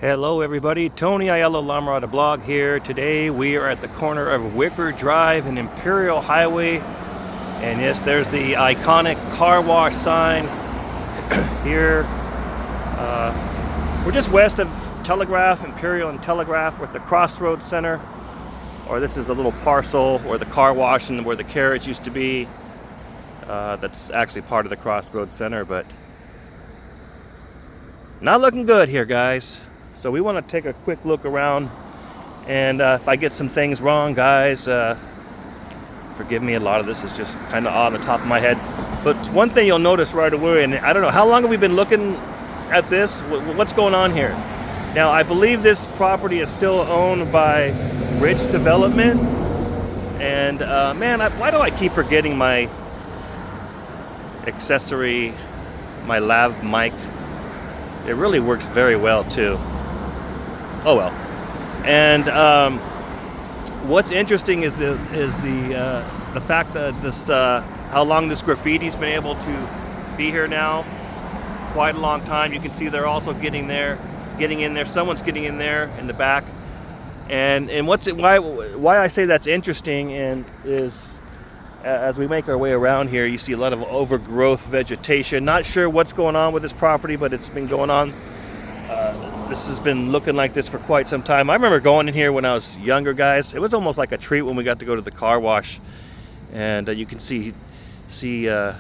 Hello everybody, Tony Aiello Mirada blog here. Today we are at the corner of Wicker Drive and Imperial Highway. And yes, there's the iconic car wash sign here. We're just west of Telegraph, Imperial and Telegraph. We're at the Crossroads Center. Or this is the little parcel where the car wash and where the carriage used to be. That's actually part of the Crossroads Center, but not looking good here, guys. So we want to take a quick look around, and if I get some things wrong, guys, forgive me. A lot of this is just kind of on the top of my head. But one thing you'll notice right away, and I don't know, how long have we been looking at this? What's going on here? Now, I believe this property is still owned by Rich Development, and man, why do I keep forgetting my accessory, my lav mic? It really works very well too. Oh well. And what's interesting is the fact that this how long this graffiti's been able to be here now. Quite a long time. You can see they're also getting in there. Someone's getting in there in the back. And why I say that's interesting and is as we make our way around here, you see a lot of overgrowth vegetation. Not sure what's going on with this property, but it's been going on. This has been looking like this for quite some time. I remember going in here when I was younger, guys. It was almost like a treat when we got to go to the car wash. And you can see. I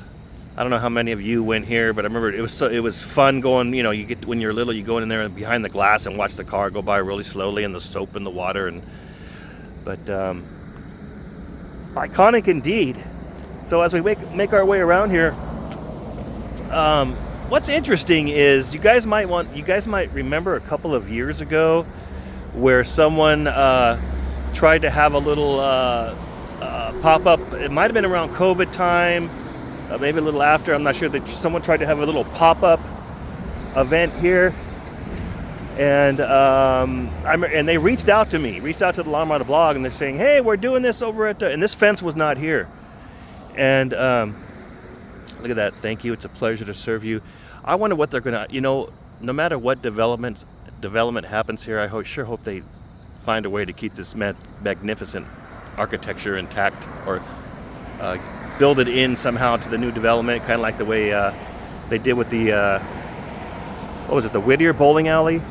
don't know how many of you went here, but I remember it was fun going. You know, when you're little, you go in there behind the glass and watch the car go by really slowly, and the soap in the water. But iconic indeed. So as we make our way around here, what's interesting is you guys might remember a couple of years ago where someone tried to have a little pop-up. It might have been around COVID time, maybe a little after. I'm not sure. That someone tried to have a little pop-up event here, and and they reached out to the Mirada blog, and they're saying, "Hey, we're doing this over at and this fence was not here." And look at that. Thank you. It's a pleasure to serve you. I wonder what they're gonna. No matter what development happens here, I sure hope they find a way to keep this magnificent architecture intact, or build it in somehow to the new development, kind of like the way they did with the what was it, the Whittier bowling alley,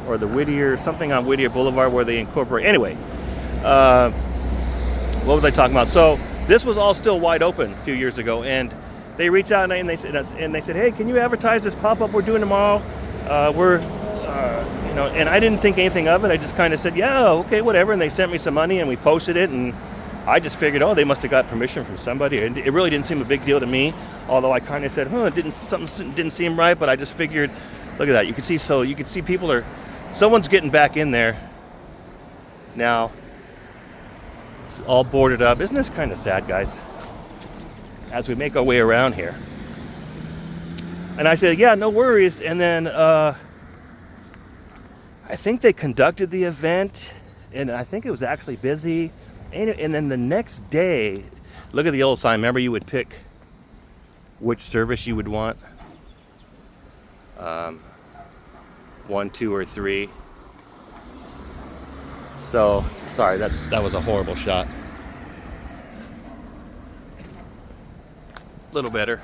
or the Whittier something on Whittier Boulevard, where they incorporate. Anyway, what was I talking about? So this was all still wide open a few years ago, and they reached out and they said, "Hey, can you advertise this pop-up we're doing tomorrow?" And I didn't think anything of it. I just kind of said, "Yeah, okay, whatever." And they sent me some money, and we posted it, and I just figured, they must have got permission from somebody. And it really didn't seem a big deal to me, although I kind of said, something didn't seem right. But I just figured, look at that. You can see someone's getting back in there now. It's all boarded up. Isn't this kind of sad, guys? As we make our way around here. And I said, yeah, no worries. And then I think they conducted the event, and I think it was actually busy. And then the next day, look at the old sign. Remember, you would pick which service you would want. 1, 2, or 3. So, sorry, that was a horrible shot. A little better.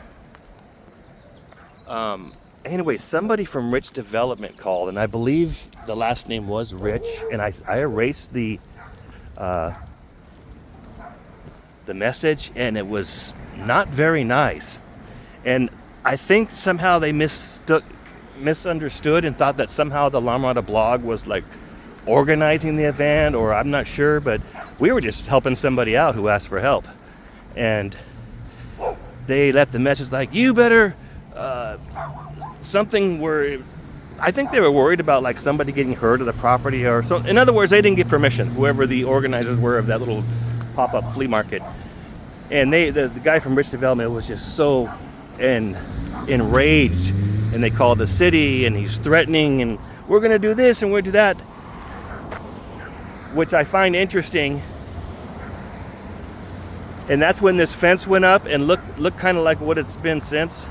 Anyway, somebody from Rich Development called, and I believe the last name was Rich, and I erased the message, and it was not very nice. And I think somehow they misunderstood and thought that somehow the Mirada blog was like organizing the event, or I'm not sure, but we were just helping somebody out who asked for help. And they left the message like, you better something where I think they were worried about like somebody getting hurt of the property or so. In other words, they didn't get permission, whoever the organizers were of that little pop-up flea market. And the guy from Rich Development was just so enraged, and they called the city, and he's threatening, and we're going to do this and we're going to do that, which I find interesting. And that's when this fence went up, and look kind of like what it's been since.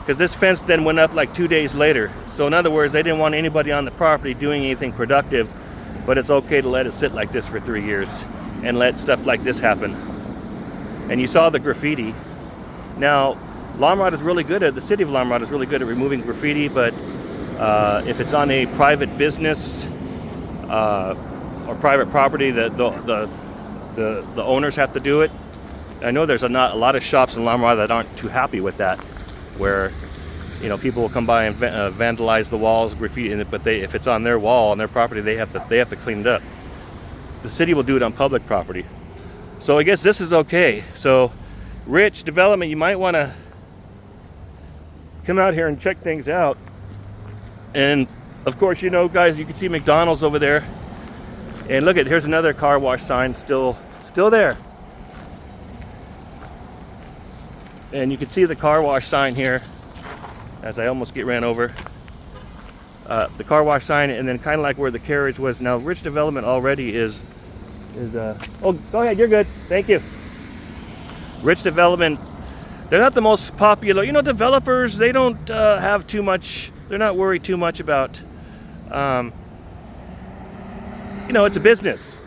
because this fence then went up like 2 days later. So in other words, they didn't want anybody on the property doing anything productive, but it's okay to let it sit like this for 3 years and let stuff like this happen. And you saw the graffiti. Now, La Mirada is really good at, the city of La Mirada is really good at removing graffiti, but if it's on a private business or private property, the owners have to do it. I know there's a lot of shops in La Mirada that aren't too happy with that, where people will come by and vandalize the walls, graffiti, but if it's on their wall, on their property, they have to clean it up. The city will do it on public property. So I guess this is okay. So Rich Development, you might want to come out here and check things out. And of course, guys, you can see McDonald's over there. And look here's another car wash sign still there. And you can see the car wash sign here, as I almost get ran over. The car wash sign, and then kind of like where the carriage was. Now, Rich Development already is oh, go ahead, you're good. Thank you. Rich Development, they're not the most popular. Developers, they don't have too much. They're not worried too much about. It's a business.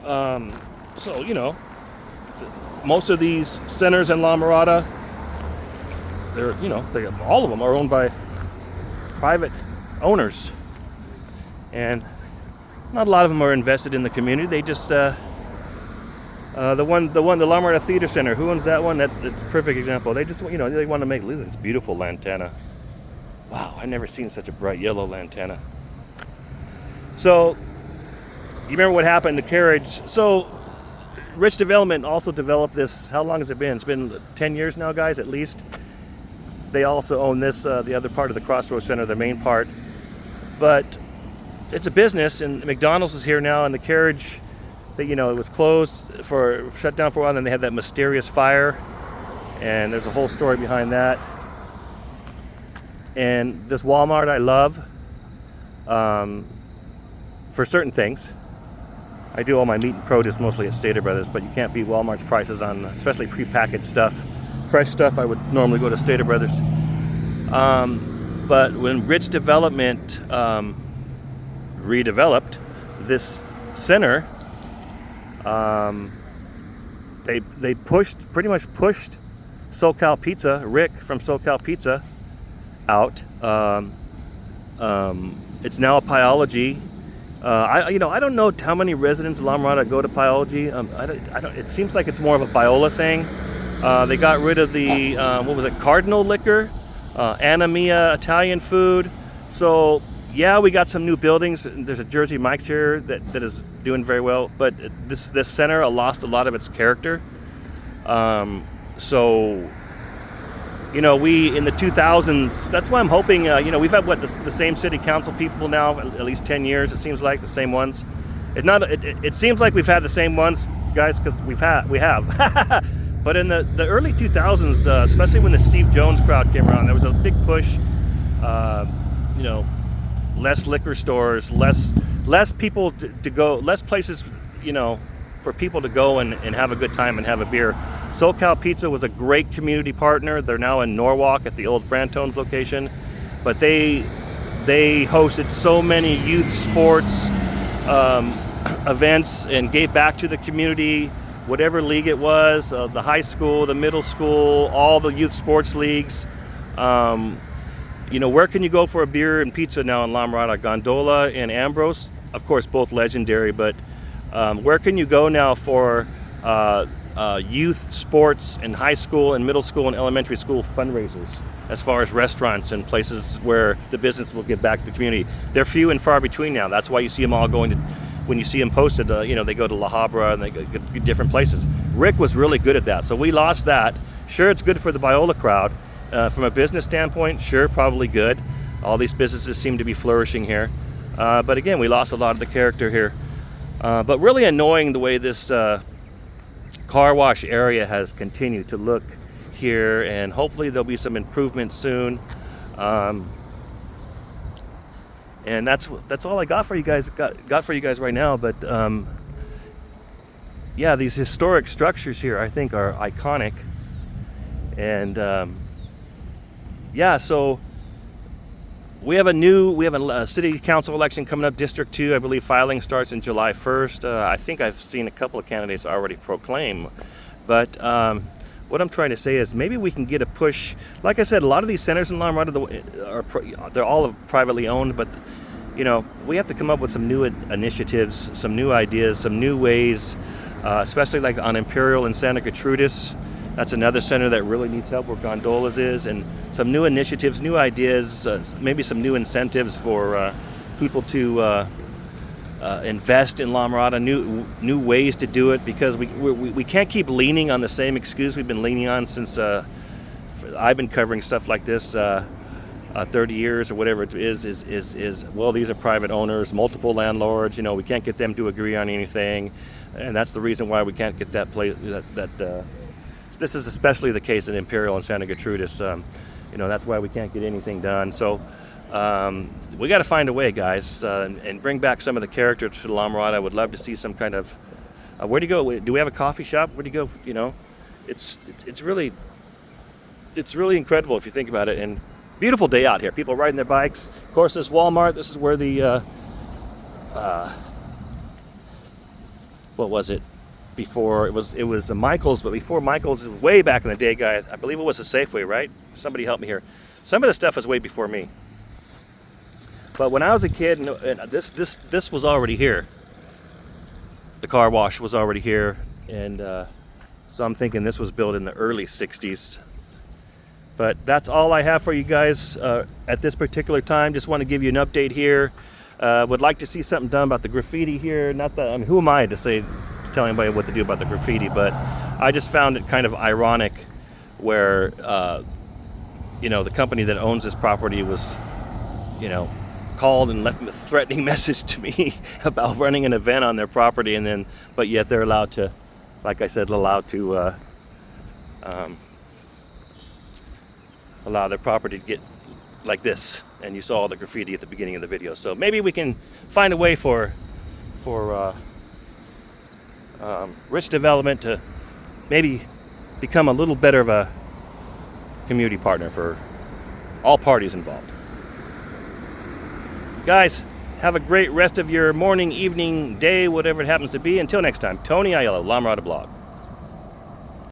So most of these centers in La Mirada, all of them are owned by private owners, and not a lot of them are invested in the community. They just the La Mirada Theater Center. Who owns that one? That's a perfect example. They just they want to make this beautiful lantana. Wow, I've never seen such a bright yellow lantana. So you remember what happened to carriage? So Rich Development also developed this. How long has it been? It's been 10 years now, guys, at least. They also own this, the other part of the Crossroads Center, the main part. But it's a business, and McDonald's is here now, and the carriage, it was shut down for a while, and then they had that mysterious fire, and there's a whole story behind that. And this Walmart I love for certain things. I do all my meat and produce mostly at Stater Brothers, but you can't beat Walmart's prices on especially prepackaged stuff. Fresh stuff, I would normally go to Stater Brothers. But when Rich Development redeveloped this center, they pretty much pushed SoCal Pizza, Rick from SoCal Pizza, out. It's now a Pyology. I don't know how many residents of La Mirada go to Pyology. It seems like it's more of a Biola thing. They got rid of the Cardinal liquor, Anna Mia Italian food. So yeah, we got some new buildings. There's a Jersey Mike's here that is doing very well, but this center lost a lot of its character. We in the 2000s. That's why I'm hoping. We've had the same city council people now at least 10 years. It seems like the same ones. It seems like we've had the same ones, guys, because we have. But in the early 2000s, especially when the Steve Jones crowd came around, there was a big push. Less liquor stores, less people to go, less places, for people to go and have a good time and have a beer. SoCal Pizza was a great community partner. They're now in Norwalk at the old Frantone's location, but they hosted so many youth sports events and gave back to the community, whatever league it was, the high school, the middle school, all the youth sports leagues. Where can you go for a beer and pizza now in La Mirada? Gondola and Ambrose, of course, both legendary, but where can you go now for youth sports and high school and middle school and elementary school fundraisers, as far as restaurants and places where the business will give back to the community? They're few and far between now. That's why you see them all going to, when you see them posted, they go to La Habra and they go to different places. Rick was really good at that, so we lost that. Sure, it's good for the Biola crowd. From a business standpoint, sure, probably good. All these businesses seem to be flourishing here. But again, we lost a lot of the character here. But really annoying the way this car wash area has continued to look here, and hopefully there'll be some improvement soon. And that's all I got for you guys. Got for you guys right now. But yeah, these historic structures here, I think, are iconic. And yeah, so we have a city council election coming up, District 2. I believe filing starts in July 1st. I think I've seen a couple of candidates already proclaim. But what I'm trying to say is maybe we can get a push. Like I said, a lot of these centers in La Mirada, they're all privately owned, but we have to come up with some new initiatives, some new ideas, some new ways, especially like on Imperial and Santa Gertrudis. That's another center that really needs help where Gondolas is, and some new initiatives, new ideas, maybe some new incentives for people to invest in La Mirada, new ways to do it, because we can't keep leaning on the same excuse we've been leaning on since I've been covering stuff like this 30 years or whatever it is, well, these are private owners, multiple landlords, we can't get them to agree on anything, and that's the reason why we can't get that place. This is especially the case in Imperial and Santa Gertrudis. That's why we can't get anything done. So we got to find a way, guys, and bring back some of the character to La Mirada. I would love to see some kind of where do you go? Do we have a coffee shop? Where do you go? It's really incredible if you think about it. And beautiful day out here. People riding their bikes. Of course, this Walmart. This is where the what was it? Before it was a Michael's, but before Michael's, way back in the day, guy, I believe it was a Safeway, right? Somebody help me here. Some of the stuff is way before me. But when I was a kid, and this was already here. The car wash was already here, and so I'm thinking this was built in the early '60s. But that's all I have for you guys at this particular time. Just want to give you an update here. Would like to see something done about the graffiti here. Not that, I mean, who am I to tell anybody what to do about the graffiti? But I just found it kind of ironic where the company that owns this property was called and left a threatening message to me about running an event on their property, but yet they're allowed to, like I said, allow their property to get like this. And you saw all the graffiti at the beginning of the video. So maybe we can find a way for rich development to maybe become a little better of a community partner for all parties involved. Guys, have a great rest of your morning, evening, day, whatever it happens to be. Until next time, Tony Aiello, La Mirada Blog.